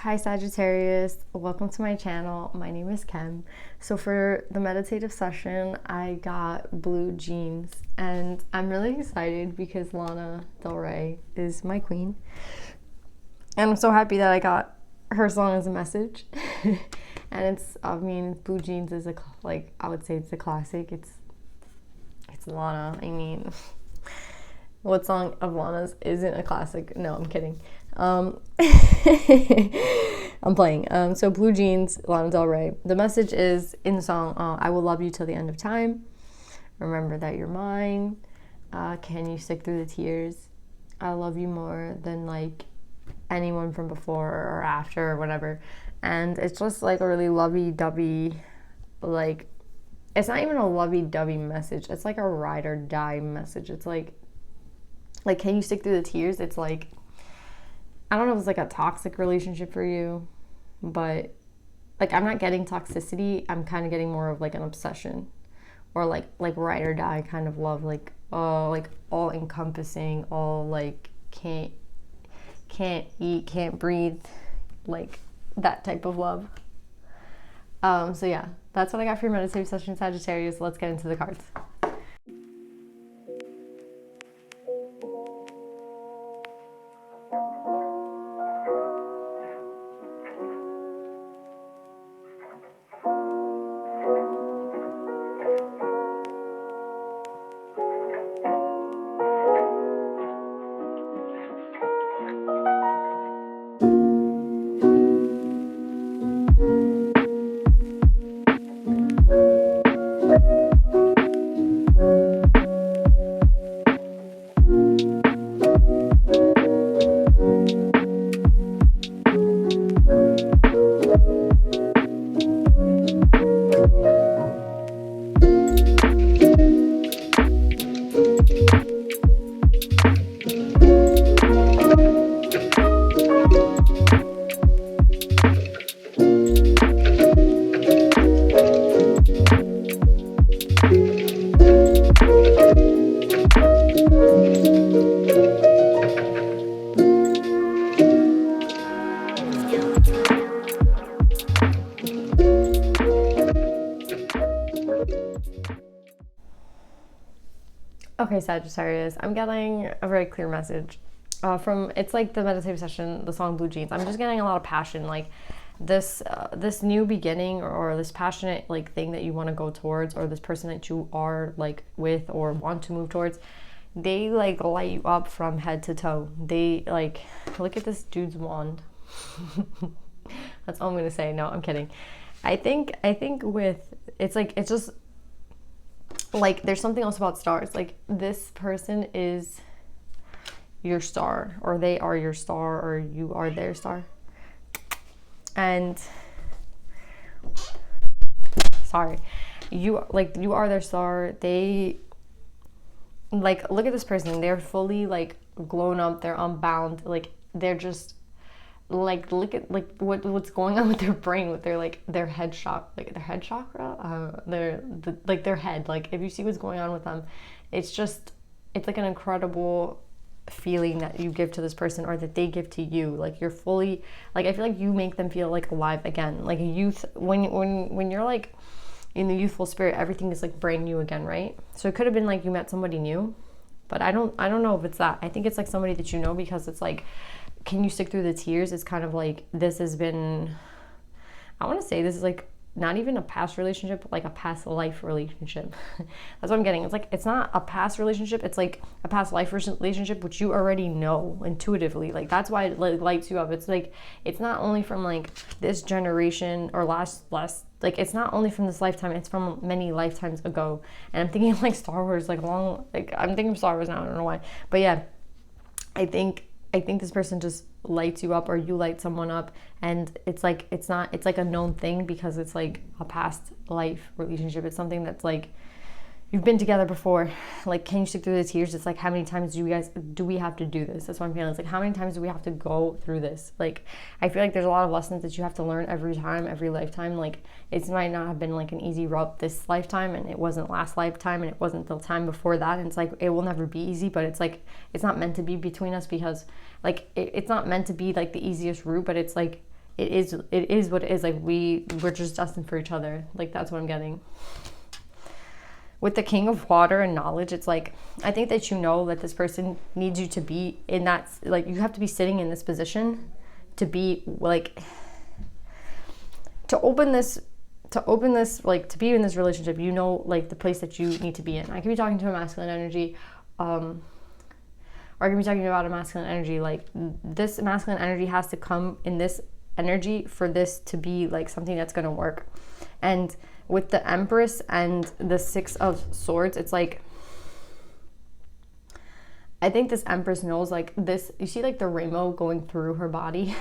Hi Sagittarius, welcome to my channel. My name is Kim. So for the meditative session, I got blue jeans and I'm really excited because Lana Del Rey is my queen. And I'm so happy that I got her song as a message. And blue jeans is I would say it's a classic. It's Lana. What song of Lana's isn't a classic? No, I'm kidding. I'm playing. So Blue Jeans, Lana Del Rey. The message is in the song, I will love you till the end of time. Remember that you're mine. Can you stick through the tears? I love you more than anyone from before or after or whatever. And it's just a really lovey-dovey, it's not even a lovey-dovey message. It's a ride or die message. It's can you stick through the tears? It's I don't know if it's a toxic relationship for you, but I'm not getting toxicity. I'm kind of getting more of an obsession or ride or die kind of love, all encompassing, all can't eat, can't breathe, that type of love. So yeah, that's what I got for your meditative session, Sagittarius. Let's get into the cards. Okay, Sagittarius, I'm getting a very clear message it's the meditative session, the song Blue Jeans. I'm just getting a lot of passion, this new beginning or this passionate thing that you want to go towards, or this person that you are with or want to move towards. They light you up from head to toe. They look at this dude's wand. That's all I'm gonna say. No, I'm kidding. I think with it's just there's something else about stars. This person is your star, or they are your star, or you are their star. And sorry, you are their star. They look at this person. They're fully grown up. They're unbound. They're just look at what's going on with their brain, with their head their head chakra, their head. If you see what's going on with them, it's an incredible feeling that you give to this person, or that they give to you. You're fully I feel you make them feel alive again, a youth. When you're in the youthful spirit, everything is brand new again, right? So it could have been you met somebody new, but I don't know if it's that. I think it's somebody that you know, because it's can you stick through the tears? It's kind of this has been, I want to say this is not even a past relationship, but a past life relationship. That's what I'm getting. It's not a past relationship. It's a past life relationship, which you already know intuitively. That's why it lights you up. It's it's not only from this generation or last it's not only from this lifetime. It's from many lifetimes ago. And I'm thinking Star Wars, I'm thinking of Star Wars now. I don't know why, but yeah, I think this person just lights you up, or you light someone up, and it's a known thing, because it's a past life relationship. It's something that's you've been together before. Can you stick through the tears? It's how many times do we have to do this? That's what I'm feeling. It's how many times do we have to go through this? I feel there's a lot of lessons that you have to learn every time, every lifetime. It might not have been an easy route this lifetime, and it wasn't last lifetime, and it wasn't the time before that, and it's it will never be easy, but it's not meant to be between us, because it's not meant to be the easiest route, but it's it is what it is. Like we're just destined for each other. Like that's what I'm getting. With the King of Water and knowledge, it's like, I think that you know that this person needs you to be in that, like you have to be sitting in this position to be like, to open this, like to be in this relationship, you know, like the place that you need to be in. I could be talking to a masculine energy, or I could be talking about a masculine energy. Like this masculine energy has to come in this energy for this to be like something that's going to work. And with the Empress and the Six of Swords, it's like, I think this Empress knows like this, you see like the rainbow going through her body.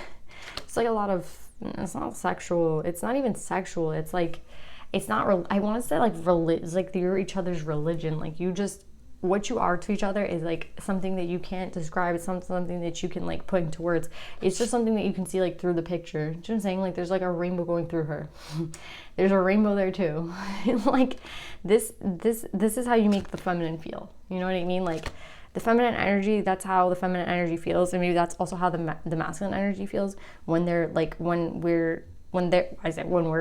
It's like a lot of, it's not sexual, it's not even sexual, it's like, it's not, I want to say like it's like you're each other's religion. Like you just, what you are to each other is like something that you can't describe. It's something that you can like put into words. It's just something that you can see like through the picture. Do you know what I'm saying? Like there's like a rainbow going through her. There's a rainbow there too. Like this is how you make the feminine feel. You know what I mean? Like the feminine energy, that's how the feminine energy feels. And maybe that's also how the masculine energy feels when they're like, when we're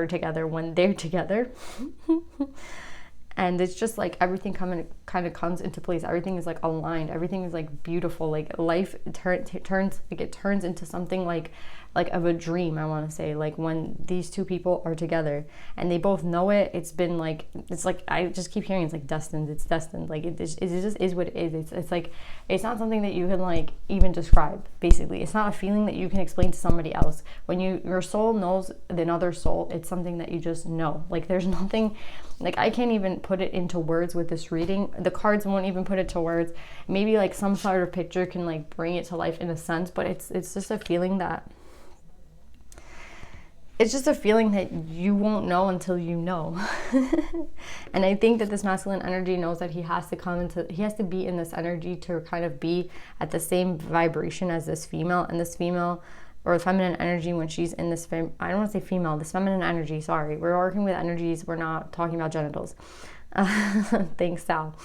together, when they're together. And it's just like everything kind of comes into place. Everything is like aligned. Everything is like beautiful. Like life turns into something like of a dream, I want to say. Like when these two people are together and they both know it, it's been like, it's like, I just keep hearing it's like destined. It's destined. Like it just is what it is. It's like, it's not something that you can like even describe, basically. It's not a feeling that you can explain to somebody else. When your soul knows another soul, it's something that you just know. Like there's nothing, like I can't even put it into words with this reading. The cards won't even put it to words. Maybe like some sort of picture can like bring it to life in a sense, but it's just a feeling that, it's just a feeling that you won't know until you know. And I think that this masculine energy knows that he has to be in this energy to kind of be at the same vibration as this female. And this female, or feminine energy, when she's in this, I don't want to say female, this feminine energy, sorry. We're working with energies, we're not talking about genitals. Thanks, Sal.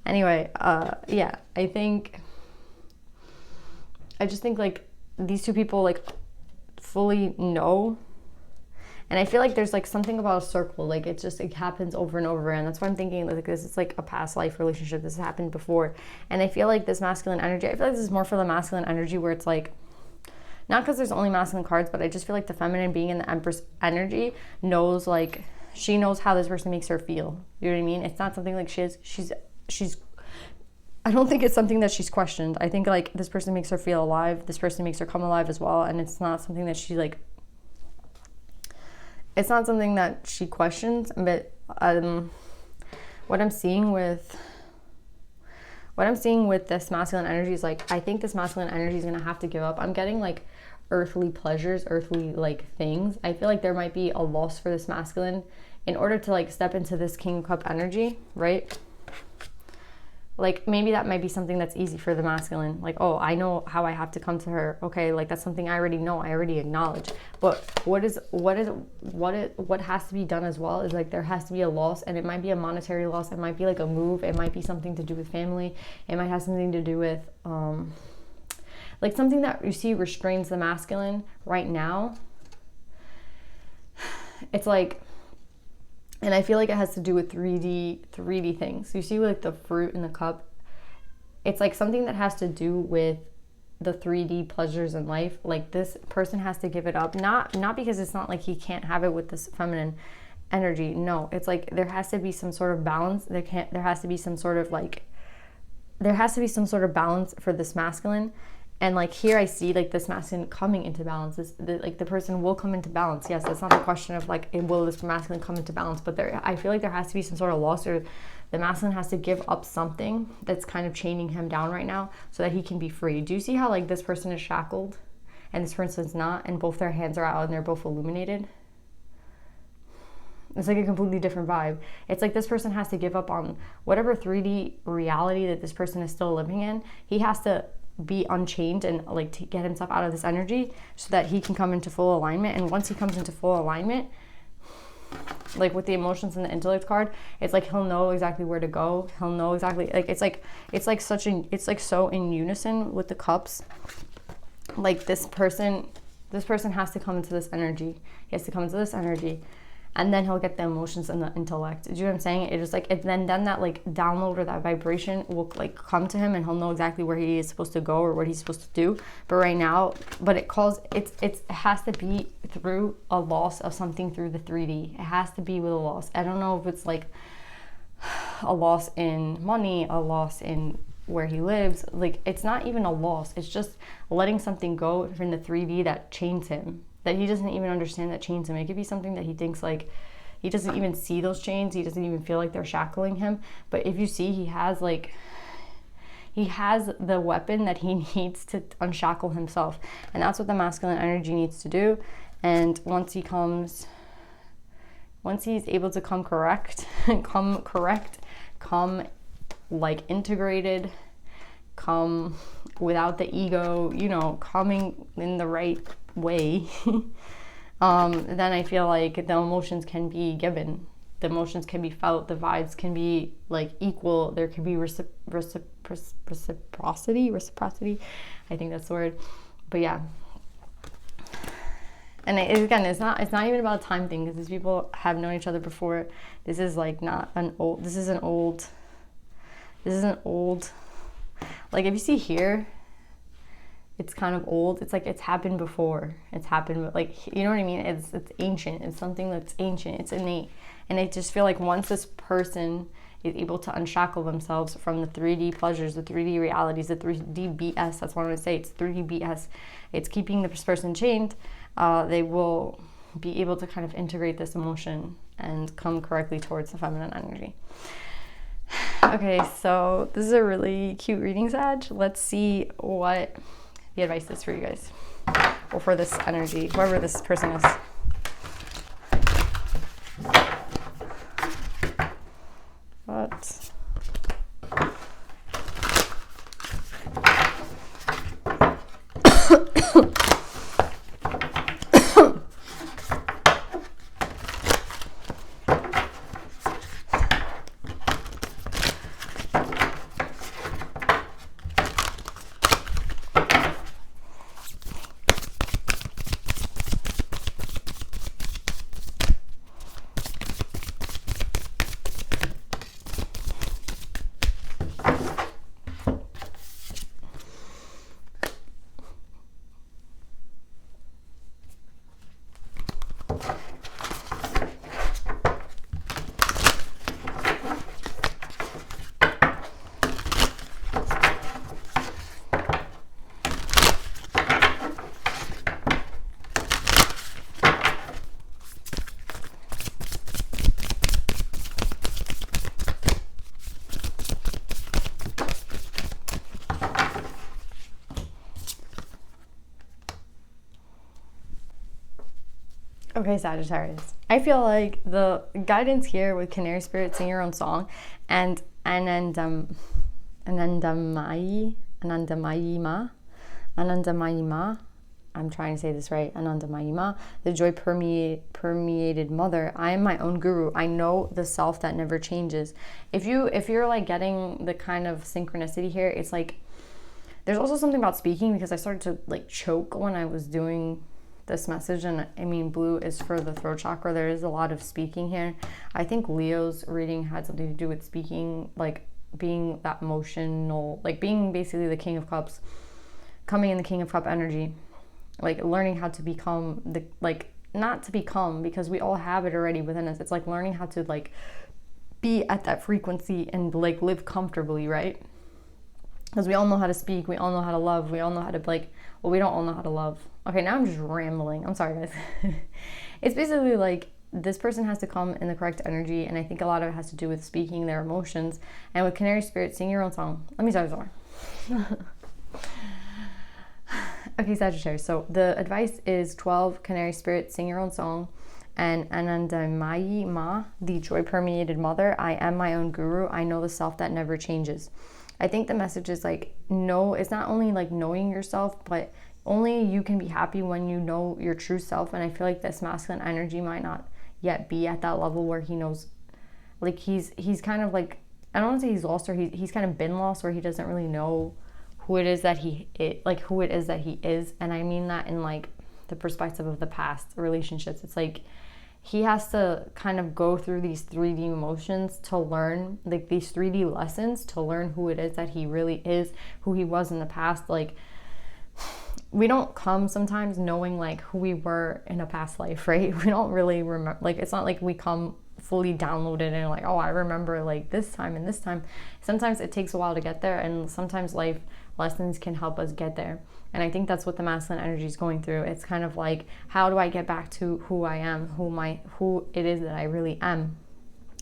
Anyway, yeah, I just think like these two people like fully know. And I feel like there's like something about a circle, like it happens over and over, and that's why I'm thinking like this is like a past life relationship. This has happened before. And I feel like this masculine energy, I feel like this is more for the masculine energy, where it's like, not because there's only masculine cards, but I just feel like the feminine being in the Empress energy knows, like she knows how this person makes her feel. You know what I mean? It's not something like she's I don't think it's something that she's questioned. I think like this person makes her feel alive. This person makes her come alive as well. And it's not something that she like, it's not something that she questions. But what I'm seeing with this masculine energy is like, I think this masculine energy is going to have to give up. I'm getting like earthly pleasures, earthly like things. I feel like there might be a loss for this masculine in order to like step into this King of Cup energy, right? Like maybe that might be something that's easy for the masculine. Like, oh, I know how I have to come to her. Okay, like that's something I already know. I already acknowledge. But what has to be done as well is like there has to be a loss, and it might be a monetary loss. It might be like a move. It might be something to do with family. It might have something to do with like something that you see restrains the masculine right now. It's like, and I feel like it has to do with 3D things. You see like the fruit in the cup. It's like something that has to do with the 3D pleasures in life. Like this person has to give it up. Not because it's not like he can't have it with this feminine energy. No, it's like there has to be some sort of balance. There has to be some sort of balance for this masculine. And like here I see like this masculine coming into balance. Like the person will come into balance. Yes, that's not the question of like, will this masculine come into balance? But I feel like there has to be some sort of loss, or the masculine has to give up something that's kind of chaining him down right now so that he can be free. Do you see how like this person is shackled and this person's not, and both their hands are out and they're both illuminated? It's like a completely different vibe. It's like this person has to give up on whatever 3D reality that this person is still living in. He has to be unchained and like to get himself out of this energy so that he can come into full alignment. And once he comes into full alignment, like with the emotions and the intellect card, it's like he'll know exactly where to go. He'll know exactly, like it's like so in unison with the cups. Like this person This person has to come into this energy. He has to come into this energy, and then he'll get the emotions and the intellect. Do you know what I'm saying? It is like, then that like download or that vibration will like come to him, and he'll know exactly where he is supposed to go or what he's supposed to do. But right now, it has to be through a loss of something through the 3D. It has to be with a loss. I don't know if it's like a loss in money, a loss in where he lives. Like, it's not even a loss. It's just letting something go from the 3D that chains him, that he doesn't even understand that chains him. It could be something that he thinks like, he doesn't even see those chains. He doesn't even feel like they're shackling him. But if you see, he has the weapon that he needs to unshackle himself. And that's what the masculine energy needs to do. And once he's able to come correct, come like integrated, come without the ego, you know, coming in the right way, then I feel like the emotions can be given. The emotions can be felt. The vibes can be like equal. There can be reciprocity. I think that's the word. But yeah. And again, it's not even about a time thing, because these people have known each other before. This is like not an old. This isn't old. Like, if you see here, it's kind of old. It's like it's happened before. It's happened, like, you know what I mean? It's ancient. It's something that's ancient. It's innate. And I just feel like once this person is able to unshackle themselves from the 3D pleasures, the 3D realities, the 3D BS, that's what I want to say. It's 3D BS. It's keeping this person chained. They will be able to kind of integrate this emotion and come correctly towards the feminine energy. Okay, so this is a really cute reading, Sag. Let's see what the advice is for you guys, or for this energy, whoever this person is. What? Okay, Sagittarius. I feel like the guidance here with Canary Spirit, sing your own song, and Anandamayima, I'm trying to say this right, Anandamayima, the joy permeated mother. I am my own guru. I know the self that never changes. If you're like getting the kind of synchronicity here, it's like, there's also something about speaking, because I started to like choke when I was doing this message, and I mean, blue is for the throat chakra. There is a lot of speaking here. I think Leo's reading had something to do with speaking, like being that emotional, like being basically the King of Cups, coming in the King of Cup energy, like learning how to become the, like, not to become, because we all have it already within us. It's like learning how to like be at that frequency and like live comfortably, right? Because we all know how to speak, we all know how to love, we all know how to like, well, we don't all know how to love. Okay, now I'm just rambling. I'm sorry, guys. It's basically like this person has to come in the correct energy, and I think a lot of it has to do with speaking their emotions. And with Canary Spirit, sing your own song. Let me start more. Okay, Sagittarius. So the advice is 12, Canary Spirit, sing your own song. And Anandamayi the joy permeated mother. I am my own guru. I know the self that never changes. I think the message is like, no, it's not only like knowing yourself, but only you can be happy when you know your true self. And I feel like this masculine energy might not yet be at that level where he knows, like he's kind of like, I don't want to say he's lost, or he's kind of been lost, where he doesn't really know who it is that he is. And I mean that in like the perspective of the past relationships. It's like he has to kind of go through these 3D emotions to learn, like these 3D lessons to learn who it is that he really is, who he was in the past. Like, we don't come sometimes knowing like who we were in a past life, right? We don't really remember, like it's not like we come fully downloaded and like, oh, I remember like this time and this time. Sometimes it takes a while to get there, and sometimes life lessons can help us get there. And I think that's what the masculine energy is going through. It's kind of like, how do I get back to who I am, who it is that I really am?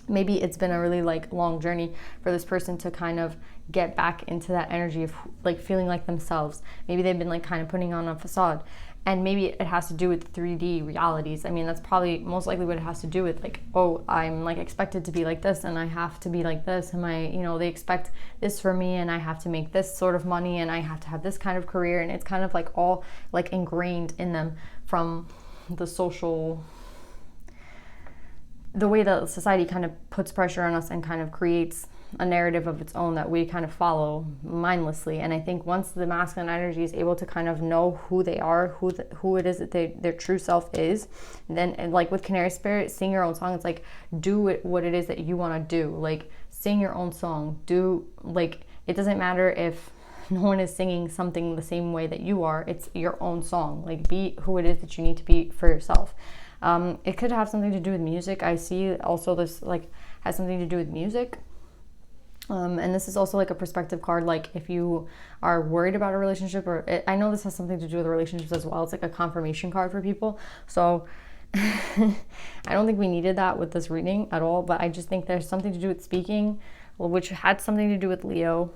Maybe it's been a really like long journey for this person to kind of get back into that energy of like feeling like themselves. Maybe they've been like kind of putting on a facade, and maybe it has to do with 3D realities. I mean, that's probably most likely what it has to do with, like, oh, I'm like expected to be like this and I have to be like this, and they expect this from me and I have to make this sort of money and I have to have this kind of career, and it's kind of like all like ingrained in them from the social, the way that society kind of puts pressure on us and kind of creates a narrative of its own that we kind of follow mindlessly. And I think once the masculine energy is able to kind of know who they are, who it is that their true self is, then, and like with Canary Spirit, sing your own song. It's like, do what it is that you want to do. Like, sing your own song. Like, it doesn't matter if no one is singing something the same way that you are. It's your own song. Like, be who it is that you need to be for yourself. It could have something to do with music. I see also this like has something to do with music. And this is also like a perspective card. Like, if you are worried about a relationship, I know this has something to do with relationships as well. It's like a confirmation card for people. So I don't think we needed that with this reading at all, but I just think there's something to do with speaking, which had something to do with Leo.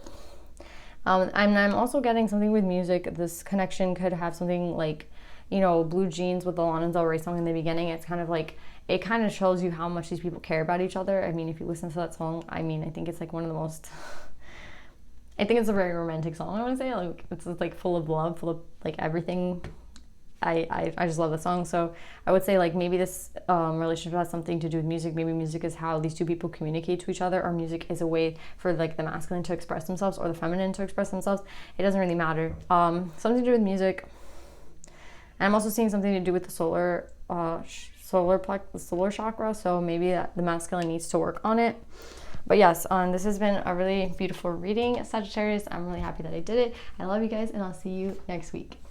And I'm also getting something with music. This connection could have something like, Blue Jeans with the Lana Del Rey song in the beginning. It's kind of like, it kind of shows you how much these people care about each other. I mean, if you listen to that song, I think it's like one of the most, I think it's a very romantic song, I want to say. Like, it's just like full of love, full of like everything. I just love the song. So I would say like maybe this relationship has something to do with music. Maybe music is how these two people communicate to each other, or music is a way for like the masculine to express themselves or the feminine to express themselves. It doesn't really matter. Something to do with music. And I'm also seeing something to do with the solar chakra, so maybe the masculine needs to work on it. But yes, this has been a really beautiful reading, Sagittarius. I'm really happy that I did it. I love you guys, and I'll see you next week.